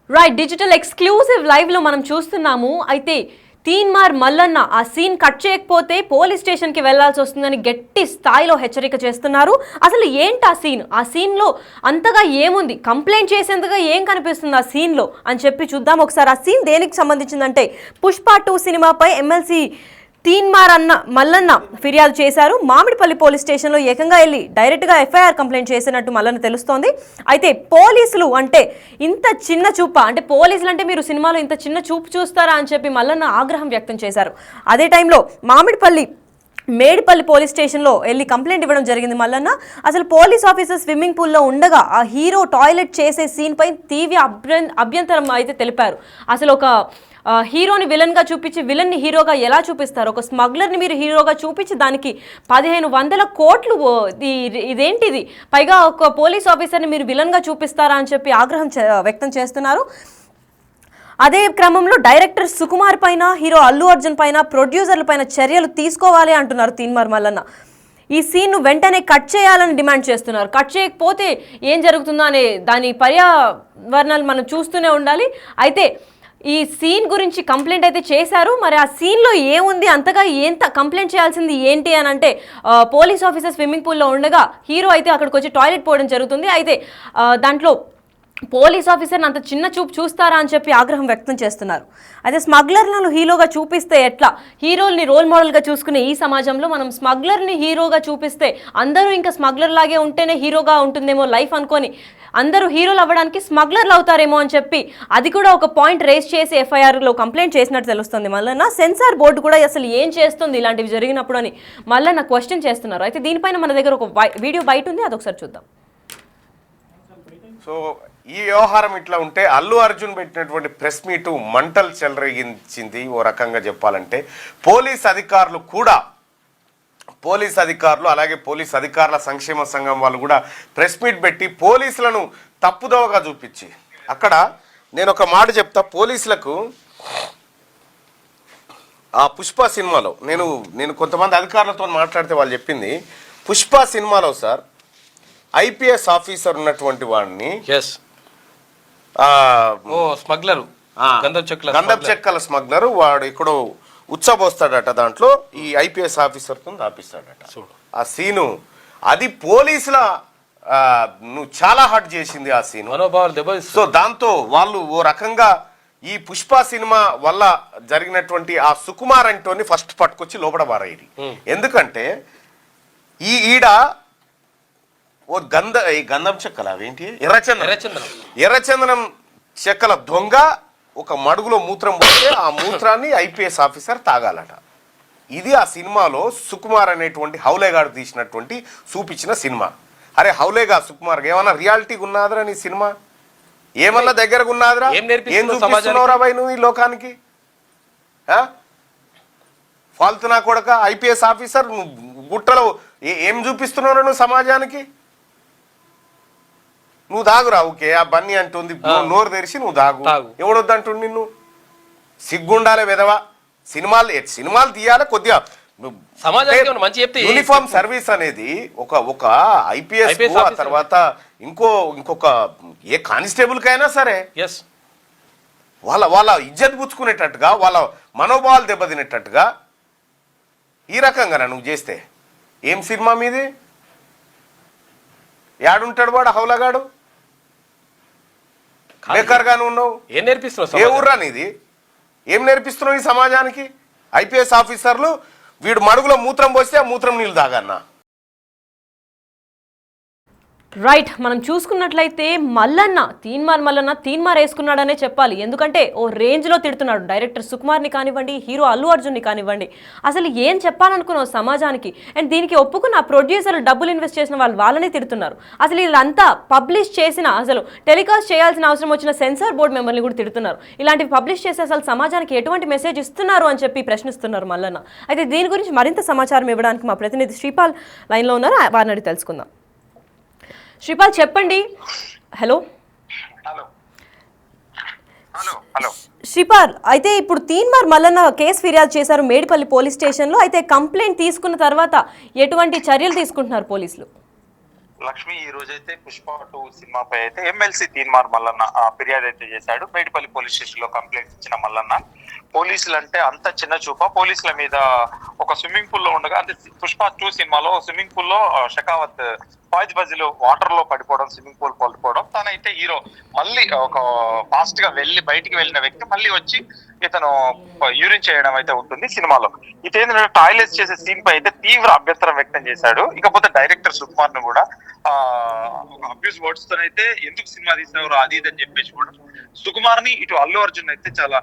Right digital exclusive live లో మనం చూస్తున్నాము. అయితే తీన్మార్ మల్లన్న ఆ సీన్ కట్ చేయకపోతే పోలీస్ స్టేషన్ కి వెళ్లాల్సి వస్తుందని గట్టి స్థాయిలో హెచ్చరిక చేస్తున్నారు. అసలు ఏంటి ఆ సీన్ లో అంతగా ఏముంది, కంప్లైంట్ చేసేందుగా ఏం కనిపిస్తుంది ఆ సీన్ లో అని చెప్పి చూద్దాం ఒకసారి. ఆ సీన్ దేనికి సంబంధించిందంటే పుష్ప 2 సినిమాపై ఎమ్మెల్సీ తీన్మార్ మల్లన్న ఫిర్యాదు చేశారు. మామిడిపల్లి పోలీస్ స్టేషన్లో ఏకంగా వెళ్ళి డైరెక్ట్గా ఎఫ్ఐఆర్ కంప్లైంట్ చేసినట్టు మల్లన్న తెలుస్తోంది. అయితే పోలీసులు అంటే ఇంత చిన్న చూప, అంటే పోలీసులు అంటే మీరు సినిమాలో ఇంత చిన్న చూపు చూస్తారా అని చెప్పి మల్లన్న ఆగ్రహం వ్యక్తం చేశారు. అదే టైంలో మేడిపల్లి పోలీస్ స్టేషన్లో వెళ్ళి కంప్లైంట్ ఇవ్వడం జరిగింది మల్లన్న. అసలు పోలీస్ ఆఫీసర్ స్విమ్మింగ్ పూల్లో ఉండగా ఆ హీరో టాయిలెట్ చేసే సీన్ పై తీవ్ర అభ్యంతరం అయితే తెలిపారు. అసలు ఒక హీరోని విలన్గా చూపించి విలన్ని హీరోగా ఎలా చూపిస్తారు? ఒక స్మగ్లర్ని మీరు హీరోగా చూపించి దానికి 1500 కోట్లు, ఇదేంటిది? పైగా ఒక పోలీస్ ఆఫీసర్ని మీరు విలన్గా చూపిస్తారా అని చెప్పి ఆగ్రహం వ్యక్తం చేస్తున్నారు. అదే క్రమంలో డైరెక్టర్ సుకుమార్ పైన, హీరో అల్లు అర్జున్ పైన, ప్రొడ్యూసర్ల పైన చర్యలు తీసుకోవాలి అంటున్నారు తీన్మార్ మల్లన్న. ఈ సీన్ను వెంటనే కట్ చేయాలని డిమాండ్ చేస్తున్నారు. కట్ చేయకపోతే ఏం జరుగుతుందో అనే దాని పర్యావరణాలు మనం చూస్తూనే ఉండాలి. అయితే ఈ సీన్ గురించి కంప్లైంట్ అయితే చేశారు. మరి ఆ సీన్లో ఏముంది, అంతగా ఎంత కంప్లైంట్ చేయాల్సింది ఏంటి అని అంటే, పోలీస్ ఆఫీసర్ స్విమ్మింగ్ పూల్లో ఉండగా హీరో అయితే అక్కడికి వచ్చి టాయిలెట్ పోవడం జరుగుతుంది. అయితే దాంట్లో పోలీస్ ఆఫీసర్ని అంత చిన్న చూపు చూస్తారా అని చెప్పి ఆగ్రహం వ్యక్తం చేస్తున్నారు. అదే స్మగ్లర్లను హీరోగా చూపిస్తే ఎట్లా? హీరోల్ని రోల్ మోడల్గా చూసుకునే ఈ సమాజంలో మనం స్మగ్లర్ని హీరోగా చూపిస్తే అందరూ ఇంకా స్మగ్లర్ లాగే ఉంటేనే హీరోగా ఉంటుందేమో లైఫ్ అనుకొని అందరూ హీరోలు అవ్వడానికి స్మగ్లర్లు అవుతారేమో అని చెప్పి అది కూడా ఒక పాయింట్ రేస్ చేసి ఎఫ్ఐఆర్లో కంప్లైంట్ చేసినట్టు తెలుస్తుంది మల్లన్న. సెన్సార్ బోర్డు కూడా అసలు ఏం చేస్తుంది ఇలాంటివి జరిగినప్పుడు అని మల్లన్న క్వశ్చన్ చేస్తున్నారు. అయితే దీనిపైన మన దగ్గర ఒక వీడియో బయట ఉంది, అదొకసారి చూద్దాం. సో ఈ వ్యవహారం ఇట్లా ఉంటే అల్లు అర్జున్ పెట్టినటువంటి ప్రెస్ మీటు మంటలు చెలరేగించింది. ఓ రకంగా చెప్పాలంటే పోలీస్ అధికారులు అలాగే పోలీస్ అధికారుల సంక్షేమ సంఘం వాళ్ళు కూడా ప్రెస్ మీట్ పెట్టి పోలీసులను తప్పుదోవగా చూపించి, అక్కడ నేను ఒక మాట చెప్తా, పోలీసులకు ఆ పుష్ప సినిమాలో నేను కొంతమంది అధికారులతో మాట్లాడితే వాళ్ళు చెప్పింది, పుష్ప సినిమాలో సార్ ఐపీఎస్ ఆఫీసర్ ఉన్నటువంటి వాడిని గంధపు చెక్కల స్మగ్లరు వాడు ఇక్కడ ఉచ్చబోస్తాడట, దాంట్లో ఈ ఐపీఎస్ ఆఫీసర్తో దాపిస్తాడట. ఆ సీను అది పోలీసుల నువ్వు చాలా హర్ట్ చేసింది ఆ సీను. సో దాంతో వాళ్ళు ఓ రకంగా ఈ పుష్ప సినిమా వల్ల జరిగినటువంటి ఆ సుకుమార్ అంటోని ఫస్ట్ పట్టుకొచ్చి లోపల బారేది. ఎందుకంటే ఈడ ఓ గంధం చెక్కల అవేంటి ఎర్రచందనం చెక్కల దొంగ ఒక మడుగులో మూత్రం పోతే ఆ మూత్రాన్ని ఐపీఎస్ ఆఫీసర్ తాగాలట. ఇది ఆ సినిమాలో సుకుమార్ అనేటువంటి హౌలేగాడు తీసినటువంటి చూపించిన సినిమా. అరే హౌలేగా సుకుమార్ ఏమన్నా రియాలిటీ ఉన్నాదరా నీ సినిమా? ఏమన్నా దగ్గరకు ఉన్నాదరా? ఏం చూపిస్తున్నావురా భయ్ నువ్వు ఈ లోకానికి? ఫాల్తునా కొడక ఐపీఎస్ ఆఫీసర్ గుట్టలో ఏం చూపిస్తున్నావు నువ్వు సమాజానికి? నువ్వు దాగురా, ఓకే ఆ బన్నీ అంటుంది, నోరు తెరిచి నువ్వు దాగు. ఎవడొద్దంటుండు నిన్ను? సిగ్గుండాలే విధవా. సినిమాలు తీయాలి కొద్దిగా. యూనిఫామ్ సర్వీస్ అనేది ఒక ఐపీఎస్ తర్వాత ఇంకొక ఏ కానిస్టేబుల్ కైనా సరే వాళ్ళ ఇజ్జత్ పుచ్చుకునేటట్టుగా, వాళ్ళ మనోభావాలు దెబ్బతినేటట్టుగా ఈ రకంగా నువ్వు చేస్తే ఏం సినిమా మీది? యాడుంటాడు వాడు హౌలగాడు? బేకార్గానే ఉన్నావు. ఏం నేర్పిస్తున్నావు? ఏ ఊర్రా నీది? ఏం నేర్పిస్తున్నావు ఈ సమాజానికి? ఐపీఎస్ ఆఫీసర్లు వీడు మడుగులో మూత్రం పోస్తే ఆ మూత్రం నీళ్ళు తాగన్నా. రైట్, మనం చూసుకున్నట్లయితే తీన్మార్ వేసుకున్నాడనే చెప్పాలి. ఎందుకంటే ఓ రేంజ్లో తిడుతున్నాడు డైరెక్టర్ సుకుమార్ని కానివ్వండి, హీరో అల్లు అర్జున్ని కానివ్వండి. అసలు ఏం చెప్పాలనుకున్నావు సమాజానికి? అండ్ దీనికి ఒప్పుకున్న ప్రొడ్యూసర్లు డబ్బులు ఇన్వెస్ట్ చేసిన వాళ్ళనే తిడుతున్నారు. అసలు వీళ్ళంతా పబ్లిష్ చేసిన, అసలు టెలికాస్ట్ చేయాల్సిన అవసరం వచ్చిన సెన్సార్ బోర్డు మెంబర్ని కూడా తిడుతున్నారు. ఇలాంటివి పబ్లిష్ చేసి అసలు సమాజానికి ఎటువంటి మెసేజ్ ఇస్తున్నారు అని చెప్పి ప్రశ్నిస్తున్నారు మల్లన్న. అయితే దీని గురించి మరింత సమాచారం ఇవ్వడానికి మా ప్రతినిధి శ్రీపాల్ లైన్లో ఉన్నారు, వారిని అడిగి తెలుసుకుందాం. శ్రీపాల్ చెప్పండి. హలో శ్రీపాల్, అయితే ఇప్పుడు తీన్మార్ మల్లన్న కేసు ఫిర్యాదు చేశారు మేడిపల్లి పోలీస్ స్టేషన్లో. అయితే కంప్లైంట్ తీసుకున్న తర్వాత ఎటువంటి చర్యలు తీసుకుంటున్నారు పోలీసులు? లక్ష్మి ఈ రోజైతే పుష్ప 2 సినిమాపై అయితే ఎమ్మెల్సీ తీన్మార్ మల్లన్న ఫిర్యాదు అయితే చేశాడు. మేడిపల్లి పోలీస్ స్టేషన్ లో కంప్లైంట్ ఇచ్చిన మల్లన్న పోలీసులు అంటే అంత చిన్న చూప, పోలీసుల మీద ఒక స్విమ్మింగ్ పూల్ లో ఉండగా అంటే పుష్ప 2 సినిమాలో స్విమ్మింగ్ పూల్ లో షెకావత్ ఫాయిద్ బజిల్ వాటర్ లో పడిపోవడం, స్విమ్మింగ్ పూల్ పడిపోవడం, తనైతే హీరో మళ్ళీ ఒక ఫాస్ట్ గా బయటికి వెళ్ళిన వ్యక్తి మళ్ళీ వచ్చి ఇతను యూరిన్ చేయడం అయితే ఉంటుంది సినిమాలో. ఇదేంటంటే టాయిలెట్స్ చేసే సీన్ పై అయితే తీవ్ర అభ్యంతరం వ్యక్తం చేశాడు. ఇకపోతే డైరెక్టర్ సుకుమార్ ను కూడా అబ్యూస్ వర్డ్స్ తోనైతే ఎందుకు సినిమా తీసినవారు అది ఇది అని చెప్పేసి కూడా సుకుమార్ ని ఇటు అల్లు అర్జున్ అయితే చాలా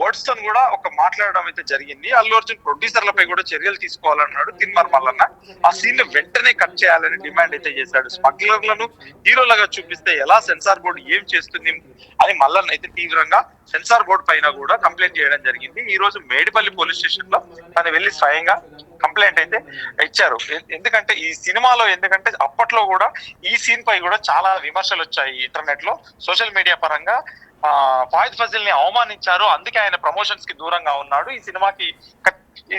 వర్డ్స్ తో కూడా ఒక మాట్లాడడం అయితే జరిగింది. అల్లు అర్జున్ ప్రొడ్యూసర్లపై కూడా చర్యలు తీసుకోవాలన్నాడు తీన్మార్ మల్లన్న. ఆ సీన్ ని వెంటనే కట్ చేయాలని డిమాండ్ అయితే చేశాడు. స్మగ్లర్లను హీరోలుగా చూపిస్తే ఎలా సెన్సార్ బోర్డు ఏం చేస్తుంది అని మల్లన్న అయితే తీవ్రంగా సెన్సార్ బోర్డు పైన కూడా కంప్లైంట్ చేయడం జరిగింది. ఈ రోజు మేడిపల్లి పోలీస్ స్టేషన్ లో తను వెళ్లి స్వయంగా కంప్లైంట్ అయితే ఇచ్చారు. ఎందుకంటే ఈ సినిమాలో అప్పట్లో కూడా ఈ సీన్ పై కూడా చాలా విమర్శలు వచ్చాయి ఇంటర్నెట్ లో, సోషల్ మీడియా పరంగా. ఫాయిద్ ఫజిల్ ని అవమానించారు, అందుకే ఆయన ప్రమోషన్స్ కి దూరంగా ఉన్నాడు. ఈ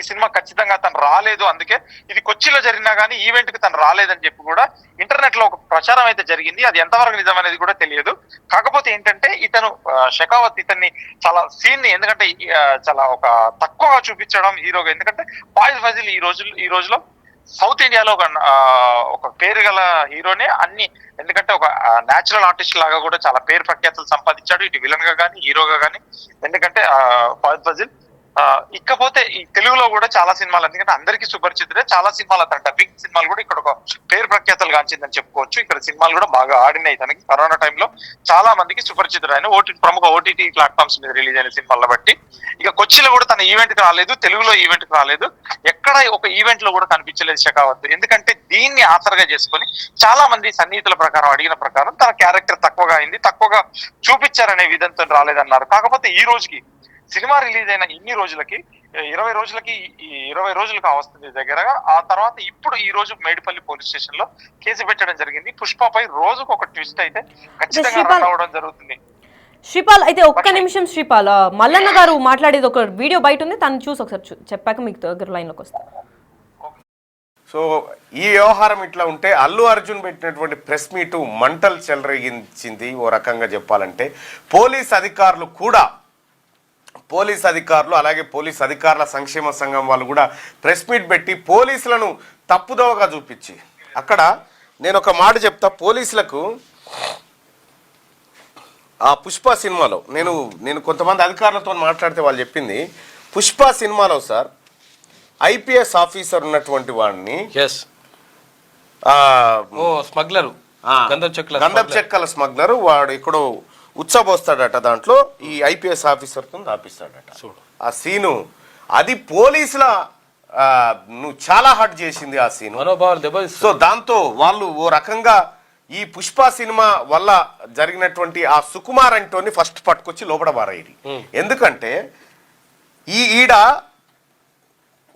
సినిమా ఖచ్చితంగా తను రాలేదు, అందుకే ఇది కొచ్చిలో జరిగినా గానీ ఈవెంట్ కి తను రాలేదని చెప్పి కూడా ఇంటర్నెట్ లో ఒక ప్రచారం అయితే జరిగింది. అది ఎంతవరకు నిజం అనేది కూడా తెలియదు. కాకపోతే ఏంటంటే ఇతను షెకావత్ ఇతన్ని చాలా సీన్ ని ఎందుకంటే చాలా ఒక తక్కువగా చూపించడం హీరోగా. ఎందుకంటే ఫాయిద్ ఫజిల్ ఈ రోజులో సౌత్ ఇండియాలో ఒక పేరు గల హీరోనే అన్ని, ఎందుకంటే ఒక నేచురల్ ఆర్టిస్ట్ లాగా కూడా చాలా పేరు ప్రఖ్యాతులు సంపాదించాడు ఇటు విలన్ గా కానీ హీరోగా కానీ. ఎందుకంటే ఫాయిద్ ఫజిల్ ఇకపోతే ఈ తెలుగులో కూడా చాలా సినిమాలు, ఎందుకంటే అందరికీ సుపరిచితుడే, చాలా సినిమాలు అతను డబ్బింగ్ సినిమాలు కూడా ఇక్కడ ఒక పేరు ప్రఖ్యాతలు గాంచిందని చెప్పుకోవచ్చు. ఇక్కడ సినిమాలు కూడా బాగా ఆడినాయి. తనకి కరోనా టైంలో చాలా మందికి సుపరిచితుడు ఆయన. ప్రముఖ ఓటీటీ ప్లాట్ఫామ్స్ మీద రిలీజ్ అయిన సినిమాల బట్టి. ఇక కొచ్చిలో కూడా తన ఈవెంట్ కి రాలేదు, తెలుగులో ఈవెంట్ కి రాలేదు, ఎక్కడ ఒక ఈవెంట్ లో కూడా కనిపించలేదు షెకావత్. ఎందుకంటే దీన్ని ఆసరగా చేసుకొని చాలా మంది సన్నిహితుల ప్రకారం అడిగిన ప్రకారం తన క్యారెక్టర్ తక్కువగా అయింది, తక్కువగా చూపించారనే విధంతో రాలేదన్నారు. కాకపోతే ఈ రోజుకి సినిమా రిలీజ్ అయిన ఇన్ని రోజులకి 20 రోజులకు వస్తుంది దగ్గరగా. ఆ తర్వాత ఇప్పుడు ఈ రోజు మేడిపల్లి పోలీస్ స్టేషన్ లో కేసు పెట్టడం జరిగింది. పుష్పపై రోజుకు ఒక ట్విస్ట్ అయితే ఖచ్చితంగా రన్ అవడం జరుగుతుంది. శ్రీపాల్ అయితే ఒక్క నిమిషం శ్రీపాల్, మల్లన్న గారు మాట్లాడేది ఒక వీడియో బయట ఉంది, తను చూసి ఒకసారి చెప్పాక మీకు దగ్గర లైన్లోకి వస్తాను. సో ఈ వ్యవహారం ఇట్లా ఉంటే అల్లు అర్జున్ పెట్టినటువంటి ప్రెస్ మీటు మంటలు చెలరేగించింది ఓ రకంగా చెప్పాలంటే. పోలీస్ అధికారులు అలాగే పోలీస్ అధికారుల సంక్షేమ సంఘం వాళ్ళు కూడా ప్రెస్ మీట్ పెట్టి పోలీసులను తప్పుదోవగా చూపించి, అక్కడ నేను ఒక మాట చెప్తా పోలీసులకు. ఆ పుష్ప సినిమాలో నేను కొంతమంది అధికారులతో మాట్లాడితే వాళ్ళు చెప్పింది, పుష్ప సినిమాలో సార్ ఐపీఎస్ ఆఫీసర్ ఉన్నటువంటి వాడిని స్మగ్లరు, గంధం చెక్కల స్మగ్లరు వాడు ఎక్కడో ఉచ్చబోస్తాడట, దాంట్లో ఈ ఐపీఎస్ ఆఫీసర్తో ఆపిస్తాడట. ఆ సీను అది పోలీసుల చాలా హర్ట్ చేసింది ఆ సీను. సో దాంతో వాళ్ళు ఓ రకంగా ఈ పుష్ప సినిమా వల్ల జరిగినటువంటి ఆ సుకుమార్ అంటోని ఫస్ట్ పట్టుకొచ్చి లోపల బారాయి. ఎందుకంటే ఈడ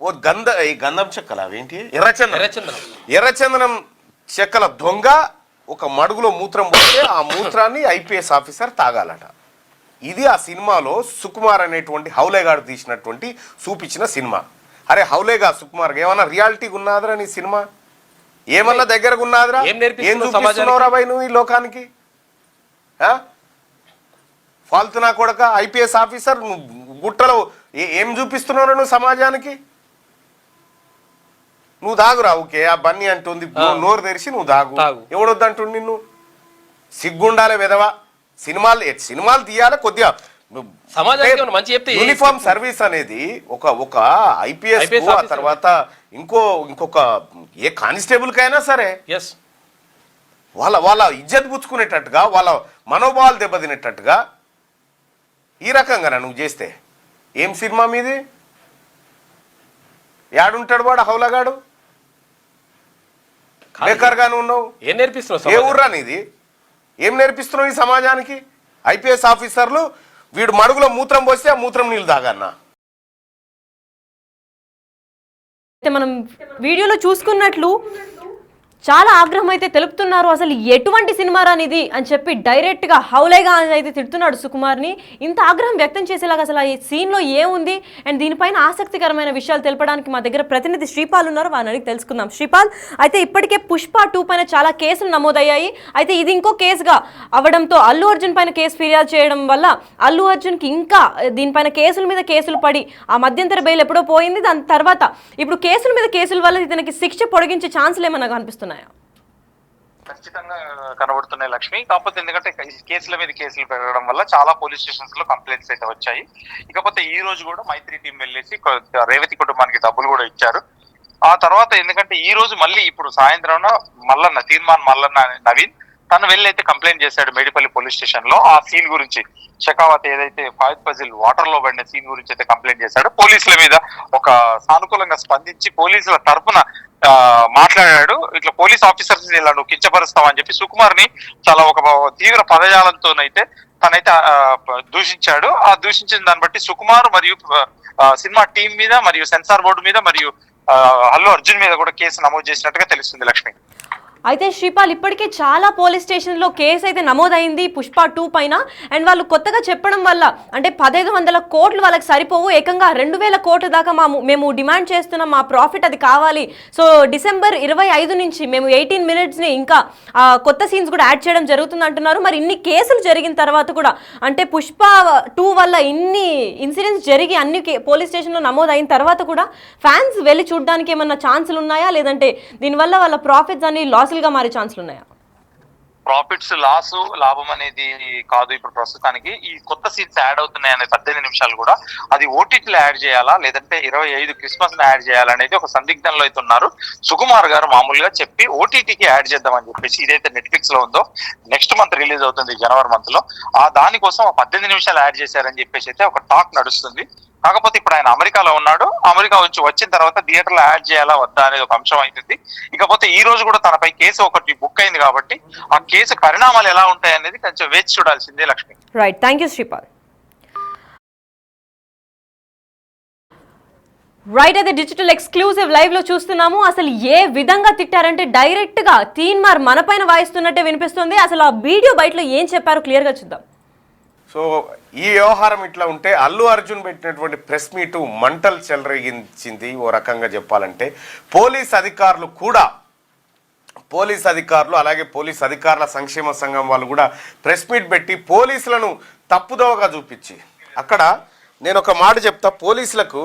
ఓ గంధం చెక్కల అవేంటి ఎర్రచందనం చెక్కల దొంగ ఒక మడుగులో మూత్రం పోతే ఆ మూత్రాన్ని ఐపీఎస్ ఆఫీసర్ తాగాలట. ఇది ఆ సినిమాలో సుకుమార్ అనేటువంటి హౌలేగాడు తీసినటువంటి చూపించిన సినిమా. అరే హౌలేగా సుకుమార్ ఏమన్నా రియాలిటీగా ఉన్నదిరా నీ సినిమా? ఏమన్నా దగ్గరకు ఉన్నదిరా? ఏం చూపిస్తున్నావురా భయ్ నువ్వు ఈ లోకానికి? ఫాల్తునా కొడక ఐపీఎస్ ఆఫీసర్ నువ్వు గుట్టలో ఏం చూపిస్తున్నావు నువ్వు సమాజానికి? నువ్వు దాగురా, ఓకే ఆ బన్నీ అంటుంది, నోరు తెరిచి నువ్వు దాగు. ఎవడొద్దంటుండు నిన్ను? సిగ్గుండాలే విధవా. సినిమాలు తీయాలి కొద్దిగా. యూనిఫామ్ సర్వీస్ అనేది ఒక ఐపీఎస్ ఆ తర్వాత ఇంకొక ఏ కానిస్టేబుల్ కైనా సరే వాళ్ళ ఇజ్జత్ పుచ్చుకునేటట్టుగా, వాళ్ళ మనోభావాలు దెబ్బతినేటట్టుగా ఈ రకంగా నువ్వు చేస్తే ఏం సినిమా మీది? యాడుంటాడు వాడు హౌలగాడు? బేకార్గానే ఉన్నావు. ఏం నేర్పిస్తున్నావు? ఏ ఊర్రా నీది? ఏం నేర్పిస్తున్నావు ఈ సమాజానికి? ఐపీఎస్ ఆఫీసర్లు వీడు మడుగులో మూత్రం పోస్తే ఆ మూత్రం నీళ్ళు తాగన్నా. మనం వీడియోలో చూసుకున్నట్లు చాలా ఆగ్రహం అయితే తెలుపుతున్నారు. అసలు ఎటువంటి సినిమా రానిది అని చెప్పి డైరెక్ట్ గా హౌలేగా అయితే తిడుతున్నాడు సుకుమార్ని. ఇంత ఆగ్రహం వ్యక్తం చేసేలాగా అసలు ఈ సీన్ లో ఏముంది అండ్ దీనిపైన ఆసక్తికరమైన విషయాలు తెలపడానికి మా దగ్గర ప్రతినిధి శ్రీపాల్ ఉన్నారు. వారిని అడిగి తెలుసుకుందాం. శ్రీపాల్, అయితే ఇప్పటికే పుష్ప 2 పైన చాలా కేసులు నమోదయ్యాయి. అయితే ఇది ఇంకో కేసుగా అవడంతో అల్లు అర్జున్ పైన కేసు ఫిర్యాదు చేయడం వల్ల అల్లు అర్జున్ కి ఇంకా దీనిపైన కేసుల మీద కేసులు పడి ఆ మధ్యంతర బెయిల్ ఎప్పుడో పోయింది. దాని తర్వాత ఇప్పుడు కేసుల మీద కేసుల వల్ల ఇతనికి శిక్ష పొడిగించే ఛాన్సులు ఏమన్నా కనిపిస్తున్నాయి? ఖచ్చితంగా కనబడుతున్నాయి లక్ష్మి. కాకపోతే ఎందుకంటే కేసుల మీద కేసులు పెరగడం వల్ల చాలా పోలీస్ స్టేషన్స్ లో కంప్లైంట్స్ అయితే వచ్చాయి. ఇకపోతే ఈ రోజు కూడా మైత్రి టీం వెళ్ళేసి రేవతి కుటుంబానికి డబ్బులు కూడా ఇచ్చారు. ఆ తర్వాత ఎందుకంటే ఈ రోజు మళ్ళీ ఇప్పుడు సాయంత్రం మల్లన్న తీర్మాన్ మల్లన్న నవీన్ తను వెళ్ళి అయితే కంప్లైంట్ చేశాడు మేడిపల్లి పోలీస్ స్టేషన్ లో. ఆ సీన్ గురించి షెకావత్ ఏదైతే ఫాయిద్ ఫజిల్ వాటర్ లో పడిన సీన్ గురించి అయితే కంప్లైంట్ చేశాడు. పోలీసుల మీద ఒక సానుకూలంగా స్పందించి పోలీసుల తరఫున మాట్లాడాడు. ఇట్లా పోలీస్ ఆఫీసర్స్ ఇలా నువ్వు కించపరుస్తావని చెప్పి సుకుమార్ ని చాలా ఒక తీవ్ర పదజాలంతోనైతే తనైతే దూషించాడు. ఆ దూషించిన దాన్ని బట్టి సుకుమార్ మరియు సినిమా టీం మీద మరియు సెన్సార్ బోర్డు మీద మరియు అల్లు అర్జున్ మీద కూడా కేసు నమోదు చేసినట్టుగా తెలుస్తుంది లక్ష్మి. అయితే శ్రీపాల్, ఇప్పటికే చాలా పోలీస్ స్టేషన్లో కేసు అయితే నమోదైంది పుష్ప 2 పైన. అండ్ వాళ్ళు కొత్తగా చెప్పడం వల్ల అంటే 1500 కోట్లు వాళ్ళకి సరిపోవు, ఏకంగా 2000 కోట్ల దాకా మేము డిమాండ్ చేస్తున్నాం, మా ప్రాఫిట్ అది కావాలి. సో డిసెంబర్ 25 నుంచి మేము 18 మినిట్స్ని ఇంకా కొత్త సీన్స్ కూడా యాడ్ చేయడం జరుగుతుంది అంటున్నారు. మరి ఇన్ని కేసులు జరిగిన తర్వాత కూడా అంటే పుష్ప 2 వల్ల ఇన్ని ఇన్సిడెంట్స్ జరిగి అన్ని పోలీస్ స్టేషన్లో నమోదైన తర్వాత కూడా ఫ్యాన్స్ వెళ్ళి చూడడానికి ఏమన్నా ఛాన్సులు ఉన్నాయా, లేదంటే దీనివల్ల వాళ్ళ ప్రాఫిట్స్ అన్ని లాస్ గా మారే ఛాన్సులు ఉన్నాయా? ప్రాఫిట్స్ లాభం అనేది కాదు. ఇప్పుడు ప్రస్తుతానికి ఈ కొత్త సీన్స్ యాడ్ అవుతున్నాయి అనే 18 నిమిషాలు కూడా అది ఓటీటీలో యాడ్ చేయాలా లేదంటే 25 క్రిస్మస్ యాడ్ చేయాలనేది ఒక సందిగ్ధంలో అయితే ఉన్నారు. సుకుమార్ గారు మామూలుగా చెప్పి ఓటీటీకి యాడ్ చేద్దామని చెప్పేసి ఇదైతే నెట్ఫ్లిక్స్ లో ఉందో నెక్స్ట్ మంత్ రిలీజ్ అవుతుంది జనవరి మంత్ లో, దానికోసం 18 నిమిషాలు యాడ్ చేశారని చెప్పేసి అయితే ఒక టాక్ నడుస్తుంది. కాకపోతే ఇప్పుడు ఆయన అమెరికాలో ఉన్నాడు. అమెరికా నుంచి వచ్చిన తర్వాత థియేటర్లో యాడ్ చేయాలా వద్దా అనేది ఒక అంశం అవుతుంది. ఇకపోతే ఈ రోజు కూడా తనపై కేసు ఒకటి బుక్ అయింది కాబట్టి ఆ కేసు పరిణామాలు ఎలా ఉంటాయి అనేది కొంచెం వేచి చూడాల్సిందే Lakshmi. Right, thank you Sripal. Right, అయితే డిజిటల్ ఎక్స్క్లూజివ్ లైవ్ లో చూస్తున్నాము. అసలు ఏ విధంగా తిట్టారంటే డైరెక్ట్ గా తీన్మార్ మన పైన వాయిస్తున్నట్టే వినిపిస్తుంది. అసలు ఆ వీడియో బయటలో ఏం చెప్పారో క్లియర్ గా చూద్దాం. సో ఈ వ్యవహారం ఇట్లా ఉంటే అల్లు అర్జున్ పెట్టినటువంటి ప్రెస్ మీటు మంటలు చెలరేగించింది. ఓ రకంగా చెప్పాలంటే పోలీస్ అధికారులు అలాగే పోలీస్ అధికారుల సంక్షేమ సంఘం వాళ్ళు కూడా ప్రెస్ మీట్ పెట్టి పోలీసులను తప్పుదోవగా చూపించి అక్కడ నేను ఒక మాట చెప్తా. పోలీసులకు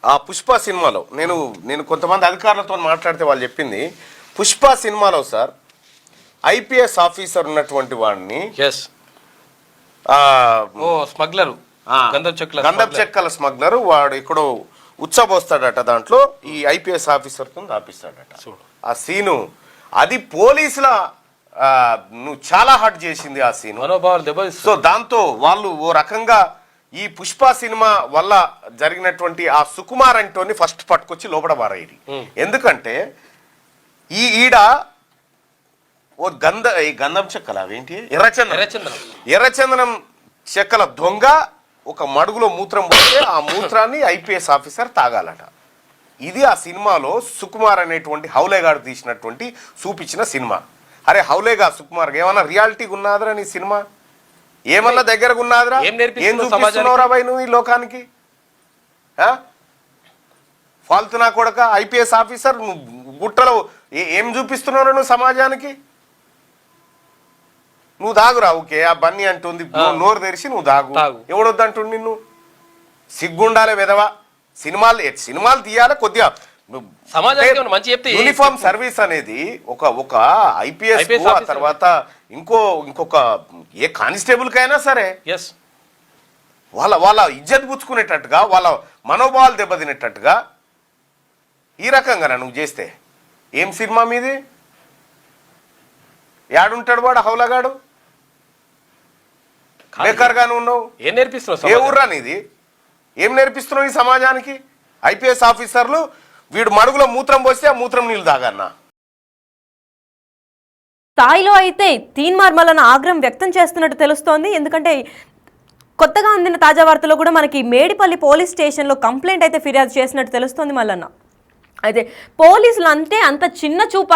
ఆ పుష్ప సినిమాలో నేను కొంతమంది అధికారులతో మాట్లాడితే వాళ్ళు చెప్పింది, పుష్ప సినిమాలో సార్ ఐపీఎస్ ఆఫీసర్ ఉన్నటువంటి వాడిని గంధపు చెక్కల స్మగ్లర్ వాడు ఎక్కడో ఉచ్చబోస్తాడట, దాంట్లో ఈ ఐపీఎస్ ఆఫీసర్తో ఆపిస్తాడట. ఆ సీను అది పోలీసుల చాలా హర్ట్ చేసింది ఆ సీను. సో దాంతో వాళ్ళు ఓ రకంగా ఈ పుష్ప సినిమా వల్ల జరిగినటువంటి ఆ సుకుమార్ అంటోని ఫస్ట్ పట్టుకొచ్చి లోపల బారేది. ఎందుకంటే ఈడ ఓ గంధం చెక్కల అవేంటి ఎర్రచందనం చెక్కల దొంగ ఒక మడుగులో మూత్రం పోతే ఆ మూత్రాన్ని ఐపీఎస్ ఆఫీసర్ తాగాలట. ఇది ఆ సినిమాలో సుకుమార్ అనేటువంటి హౌలేగాడు తీసినటువంటి చూపించిన సినిమా. అరే హౌలేగా సుకుమార్ ఏమన్నా రియాలిటీ ఉన్నాదరా నీ సినిమా? ఏమన్నా దగ్గరగా ఉన్నాదరా? ఏం చూపిస్తున్నావురా భయ్ నువ్వు ఈ లోకానికి? ఫాల్తు నా కొడక ఐపీఎస్ ఆఫీసర్ గుట్టలో ఏం చూపిస్తున్నావు నువ్వు సమాజానికి? నువ్వు దాగురా ఓకే, ఆ బన్నీ అంటుంది నోరు తెరిచి నువ్వు దాగు. ఎవడొద్దంటుండు నిన్ను? సిగ్గుండాలే విధవా. సినిమాలు తీయాలి కొద్దిగా. యూనిఫామ్ సర్వీస్ అనేది ఒక ఐపీఎస్ తర్వాత ఇంకొక ఏ కానిస్టేబుల్ కైనా సరే వాళ్ళ ఇజ్జత్ పుచ్చుకునేటట్టుగా వాళ్ళ మనోభావాలు దెబ్బతినేటట్టుగా ఈ రకంగా నువ్వు చేస్తే ఏం సినిమా మీది? యాడుంటాడు వాడు హౌలగాడు? బేకార్గానే ఉన్నావు. ఏం నేర్పిస్తున్నావు? ఏ ఊర్రా నీది? ఏం నేర్పిస్తున్నావు ఈ సమాజానికి? ఐపీఎస్ ఆఫీసర్లు వీడు మడుగులో మూత్రం పోస్తే ఆ మూత్రం నీళ్ళు తాగన్నా. స్థాయిలో అయితే తీన్మార్ మల్లన్న ఆగ్రహం వ్యక్తం చేస్తున్నట్టు తెలుస్తోంది. ఎందుకంటే కొత్తగా అందిన తాజా వార్తలో కూడా మనకి మేడిపల్లి పోలీస్ స్టేషన్లో కంప్లైంట్ అయితే ఫిర్యాదు చేసినట్టు తెలుస్తోంది మల్లన్న. అయితే పోలీసులు అంతే అంత చిన్న చూప,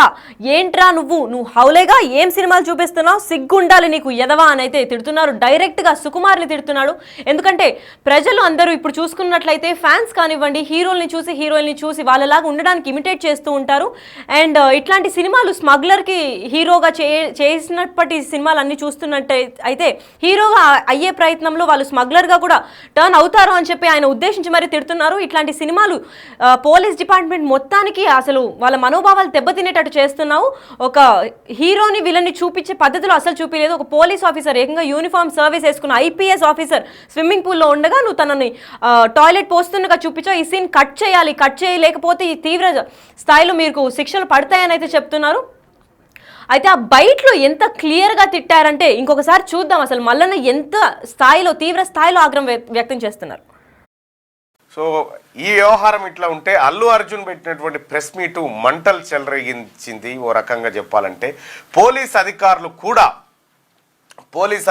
ఏంట్రా నువ్వు హౌలేగా ఏం సినిమాలు చూపిస్తున్నావు, సిగ్గుండాలి నీకు ఎదవా అని అయితే తిడుతున్నారు. డైరెక్ట్గా సుకుమార్ని తిడుతున్నాడు. ఎందుకంటే ప్రజలు అందరూ ఇప్పుడు చూసుకున్నట్లయితే ఫ్యాన్స్ కానివ్వండి, హీరోల్ని చూసి వాళ్ళలాగా ఉండడానికి ఇమిటేట్ చేస్తూ ఉంటారు. అండ్ ఇట్లాంటి సినిమాలు స్మగ్లర్కి హీరోగా చేసినప్పటి సినిమాలు అన్ని చూస్తున్నట్టు అయితే హీరోగా అయ్యే ప్రయత్నంలో వాళ్ళు స్మగ్లర్గా కూడా టర్న్ అవుతారు అని చెప్పి ఆయన ఉద్దేశించి మరీ తిడుతున్నారు. ఇట్లాంటి సినిమాలు పోలీస్ డిపార్ట్మెంట్ మొత్తానికి అసలు వాళ్ళ మనోభావాలు దెబ్బతినేటట్టు చేస్తున్నావు. ఒక హీరోని విలన్ని చూపించే పద్ధతిలో అసలు చూపించలేదు. ఒక పోలీస్ ఆఫీసర్ ఏకంగా యూనిఫామ్ సర్వీస్ వేసుకున్న ఐపీఎస్ ఆఫీసర్ స్విమ్మింగ్ పూల్లో ఉండగా నువ్వు తనని టాయిలెట్ పోస్తున్నగా చూపించావు. ఈ సీన్ కట్ చేయలేకపోతే ఈ తీవ్ర స్థాయిలో మీకు శిక్షలు పడతాయని అయితే చెప్తున్నారు. అయితే ఆ బయటలో ఎంత క్లియర్గా తిట్టారంటే ఇంకొకసారి చూద్దాం అసలు మల్లన్న ఎంత స్థాయిలో తీవ్ర స్థాయిలో ఆగ్రహం వ్యక్తం చేస్తున్నారు. సో ఈ వ్యవహారం ఇట్లా ఉంటే అల్లు అర్జున్ పెట్టినటువంటి ప్రెస్ మీటు మంటలు చెలరేగించింది. ఓ రకంగా చెప్పాలంటే పోలీస్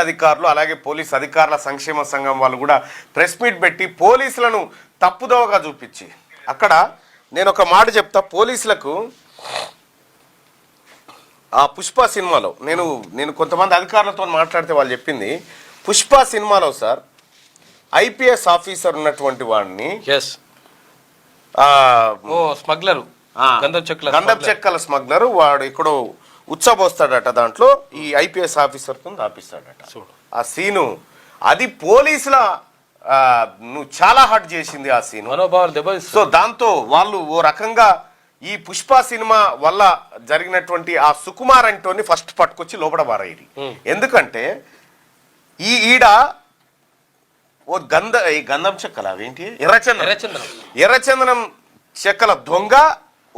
అధికారులు అలాగే పోలీస్ అధికారుల సంక్షేమ సంఘం వాళ్ళు కూడా ప్రెస్ మీట్ పెట్టి పోలీసులను తప్పుదోవగా చూపించి, అక్కడ నేను ఒక మాట చెప్తా, పోలీసులకు ఆ పుష్ప సినిమాలో నేను కొంతమంది అధికారులతో మాట్లాడితే వాళ్ళు చెప్పింది, పుష్ప సినిమాలో సార్ ఐపీఎస్ ఆఫీసర్ ఉన్నటువంటి వాడిని స్మగ్లర్ గంధపు చెక్కల స్మగ్లర్ వాడు ఎక్కడో ఉచ్చబోస్తాడట, దాంట్లో ఈ ఐపీఎస్ ఆఫీసర్తో ఆపిస్తాడట. ఆ సీను అది పోలీసుల నువ్వు చాలా హర్ట్ చేసింది ఆ సీను. సో దాంతో వాళ్ళు ఓ రకంగా ఈ పుష్ప సినిమా వల్ల జరిగినటువంటి ఆ సుకుమార్ అంటోని ఫస్ట్ పట్టుకొచ్చి లోపల బారాయి. ఎందుకంటే ఈడ ఓ గంధం చెక్కల అవేంటి ఎర్రచందనం చెక్కల దొంగ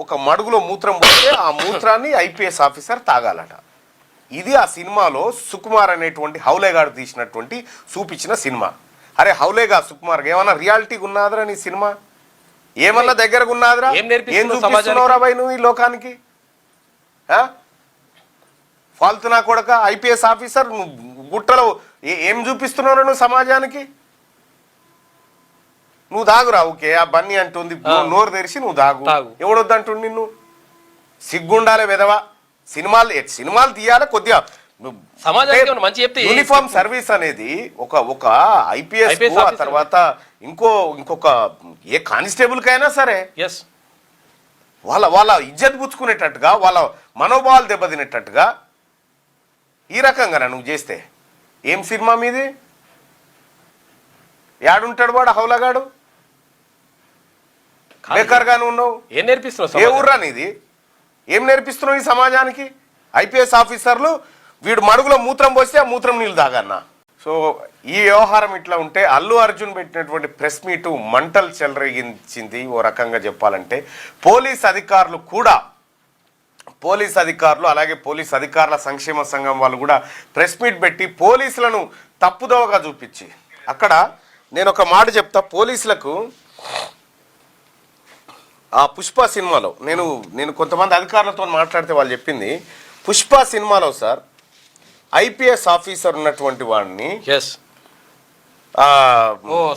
ఒక మడుగులో మూత్రం పోతే ఆ మూత్రాన్ని ఐపీఎస్ ఆఫీసర్ తాగాలట. ఇది ఆ సినిమాలో సుకుమార్ అనేటువంటి హౌలేగాడు తీసినటువంటి చూపించిన సినిమా. అరే హౌలేగా సుకుమార్ ఏమన్నా రియాలిటీగా ఉన్నాదిరా నీ సినిమా? ఏమన్నా దగ్గరగా ఉన్నాదిరా? ఏం చూపిస్తున్నావురా భయ్ నువ్వు ఈ లోకానికి? ఫాల్తునా కొడక ఐపీఎస్ ఆఫీసర్ గుట్టలో ఏం చూపిస్తున్నావురా నువ్వు సమాజానికి? నువ్వు దాగురా, ఓకే ఆ బన్నీ అంటుంది, నోరు తెరిచి నువ్వు దాగు. ఎవడొద్దంటుండి నిన్ను? సిగ్గుండాలే వెదవా. సినిమాలు తీయాలి కొద్దిగా. యూనిఫామ్ సర్వీస్ అనేది ఒక ఐపీఎస్ ఆ తర్వాత ఇంకొక ఏ కానిస్టేబుల్ కైనా సరే వాళ్ళ ఇజ్జత్ పుచ్చుకునేటట్టుగా, వాళ్ళ మనోభావాలు దెబ్బతినేటట్టుగా ఈ రకంగా నువ్వు చేస్తే ఏం సినిమా మీది? యాడుంటాడు వాడు హౌలగాడు? బేకార్గానే ఉన్నావు. ఏం నేర్పిస్తున్నావు? ఏ ఊర్రా నీది? ఏం నేర్పిస్తున్నావు ఈ సమాజానికి? ఐపీఎస్ ఆఫీసర్లు వీడు మడుగులో మూత్రం పోస్తే ఆ మూత్రం నీళ్ళు తాగన్నా. సో ఈ వ్యవహారం ఇట్లా ఉంటే అల్లు అర్జున్ పెట్టినటువంటి ప్రెస్ మీటు మంటలు చెలరేగించింది. ఓ రకంగా చెప్పాలంటే పోలీస్ అధికారులు అలాగే పోలీస్ అధికారుల సంక్షేమ సంఘం వాళ్ళు కూడా ప్రెస్ మీట్ పెట్టి పోలీసులను తప్పుదోవగా చూపించి, అక్కడ నేను ఒక మాట చెప్తా, పోలీసులకు ఆ పుష్ప సినిమాలో నేను కొంతమంది అధికారులతో మాట్లాడితే వాళ్ళు చెప్పింది, పుష్ప సినిమాలో సార్ ఐపీఎస్ ఆఫీసర్ ఉన్నటువంటి వాడిని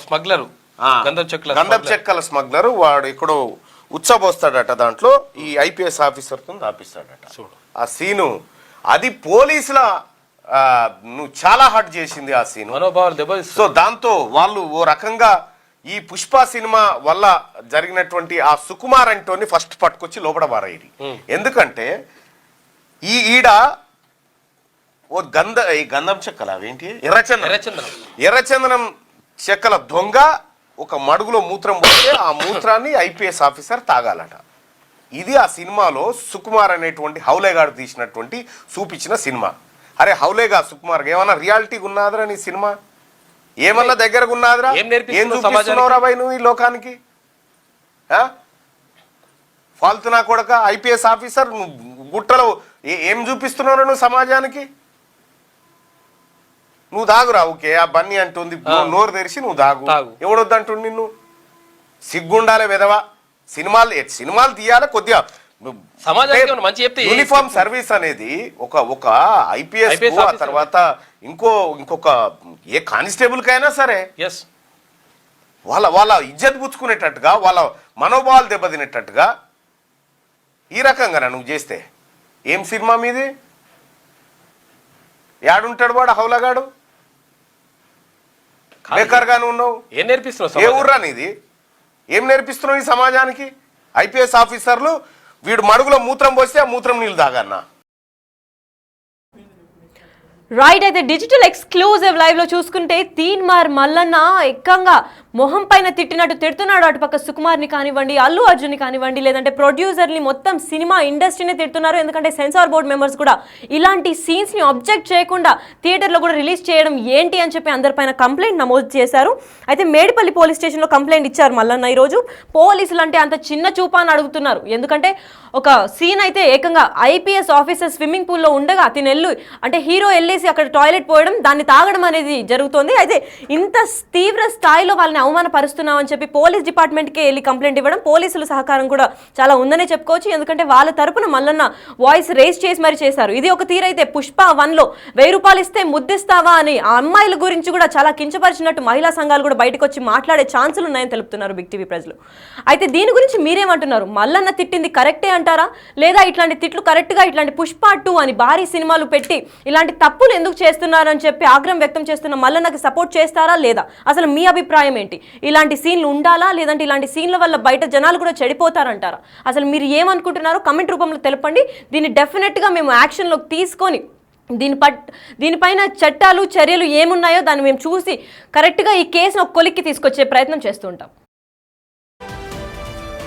స్మగ్లర్ గంధపు చెక్కల స్మగ్లర్ వాడు ఎక్కడో ఉచ్చబోస్తాడట, దాంట్లో ఈ ఐపీఎస్ ఆఫీసర్తో ఆపిస్తాడట. ఆ సీను అది పోలీసుల నువ్వు చాలా హర్ట్ చేసింది ఆ సీను. సో దాంతో వాళ్ళు ఓ రకంగా ఈ పుష్ప సినిమా వల్ల జరిగినటువంటి ఆ సుకుమార్ అంటోని ఫస్ట్ పట్టుకొచ్చి లోపల బారాయి. ఎందుకంటే ఈడ ఓ గంధం చెక్కల అవేంటి ఎర్రచందనం చెక్కల దొంగ ఒక మడుగులో మూత్రం పోతే ఆ మూత్రాన్ని ఐపీఎస్ ఆఫీసర్ తాగాలట. ఇది ఆ సినిమాలో సుకుమార్ అనేటువంటి హౌలేగాడు తీసినటువంటి చూపించిన సినిమా. అరే హౌలేగా సుకుమార్ ఏమన్నా రియాలిటీగా ఉన్నాదిరా నీ సినిమా? ఏమన్నా దగ్గరగా ఉన్నాదిరా? ఏం చూపిస్తున్నావురా భయ్ నువ్వు ఈ లోకానికి? ఫాల్తునా కొడక ఐపీఎస్ ఆఫీసర్ గుట్టలో ఏం చూపిస్తున్నావురా నువ్వు సమాజానికి? నువ్వు దాగురా, ఓకే ఆ బన్నీ అంటుంది, నోరు తెరిచి నువ్వు దాగు. ఎవడొద్దంటుండి నిన్ను? సిగ్గుండాలే వెదవా. సినిమాలు తీయాలి కొద్దిగా. యూనిఫామ్ సర్వీస్ అనేది ఒక ఐపీఎస్ ఆ తర్వాత ఇంకొక ఏ కానిస్టేబుల్ కైనా సరే వాళ్ళ ఇజ్జత్ పుచ్చుకునేటట్టుగా, వాళ్ళ మనోభావాలు దెబ్బతినేటట్టుగా ఈ రకంగా నువ్వు చేస్తే ఏం సినిమా మీది? యాడుంటాడు వాడు హౌలగాడు? బేకార్గానే ఉన్నావు. ఏం నేర్పిస్తున్నావు? ఏ ఊర్రా నీది? ఏం నేర్పిస్తున్నావు ఈ సమాజానికి? ఐపీఎస్ ఆఫీసర్లు వీడు మడుగులో మూత్రం పోస్తే ఆ మూత్రం నీళ్ళు తాగన్నా. రైట్. అయితే డిజిటల్ ఎక్స్క్లూజివ్ లైవ్ లో చూసుకుంటే తీన్మార్ మల్లన్న ఎక్కంగా మొహం పైన తిట్టినట్టు తిడుతున్నాడు. అటుపక్క సుకుమార్ని కానివ్వండి, అల్లు అర్జున్ని కానివ్వండి, లేదంటే ప్రొడ్యూసర్ని, మొత్తం సినిమా ఇండస్ట్రీని తిడుతున్నారు. ఎందుకంటే సెన్సార్ బోర్డ్ మెంబర్స్ కూడా ఇలాంటి సీన్స్ని అబ్జెక్ట్ చేయకుండా థియేటర్లో కూడా రిలీజ్ చేయడం ఏంటి అని చెప్పి అందరిపైన కంప్లైంట్ నమోదు చేశారు. అయితే మేడిపల్లి పోలీస్ స్టేషన్లో కంప్లైంట్ ఇచ్చారు మల్లన్న. ఈరోజు పోలీసులు అంటే అంత చిన్న చూపా అని అడుగుతున్నారు. ఎందుకంటే ఒక సీన్ అయితే ఏకంగా ఐపీఎస్ ఆఫీసర్ స్విమ్మింగ్ పూల్లో ఉండగా తినెల్లు అంటే హీరో వెళ్ళేసి అక్కడ టాయిలెట్ పోయడం, దాన్ని తాగడం అనేది జరుగుతోంది. అయితే ఇంత తీవ్ర స్థాయిలో వాళ్ళని అవమానపరుస్తున్నామని చెప్పి పోలీస్ డిపార్ట్మెంట్కే వెళ్ళి కంప్లైంట్ ఇవ్వడం, పోలీసుల సహకారం కూడా చాలా ఉందనే చెప్పుకోవచ్చు. ఎందుకంటే వాళ్ళ తరపున మల్లన్న వాయిస్ రేస్ చేసి మరి చేశారు. ఇది ఒక తీరైతే పుష్ప 1లో 1000 రూపాయలు ఇస్తే ముద్దిస్తావా అని ఆ అమ్మాయిల గురించి కూడా చాలా కించపరిచినట్టు మహిళా సంఘాలు కూడా బయటకు వచ్చి మాట్లాడే ఛాన్సులు ఉన్నాయని తెలుపుతున్నారు బిగ్ టీవీ ప్రజలు. అయితే దీని గురించి మీరేమంటున్నారు? మల్లన్న తిట్టింది కరెక్టే అంటారా, లేదా ఇట్లాంటి తిట్లు కరెక్ట్గా ఇట్లాంటి పుష్ప 2 అని భారీ సినిమాలు పెట్టి ఇలాంటి తప్పులు ఎందుకు చేస్తున్నారని చెప్పి ఆగ్రహం వ్యక్తం చేస్తున్న మల్లన్నకి సపోర్ట్ చేస్తారా లేదా? అసలు మీ అభిప్రాయం ఏంటి? ఇలాంటి సీన్లు ఉండాలా, లేదంటే ఇలాంటి సీన్ల వల్ల బయట జనాలు కూడా చెడిపోతారంటారా? అసలు మీరు ఏమనుకుంటున్నారో కమెంట్ రూపంలో తెలపండి. దీన్ని డెఫినెట్గా మేము యాక్షన్లోకి తీసుకొని దీనిపైన చట్టాలు చర్యలు ఏమున్నాయో దాన్ని మేము చూసి కరెక్ట్గా ఈ కేసును ఒక కొలిక్కి తీసుకొచ్చే ప్రయత్నం చేస్తూ ఉంటాం.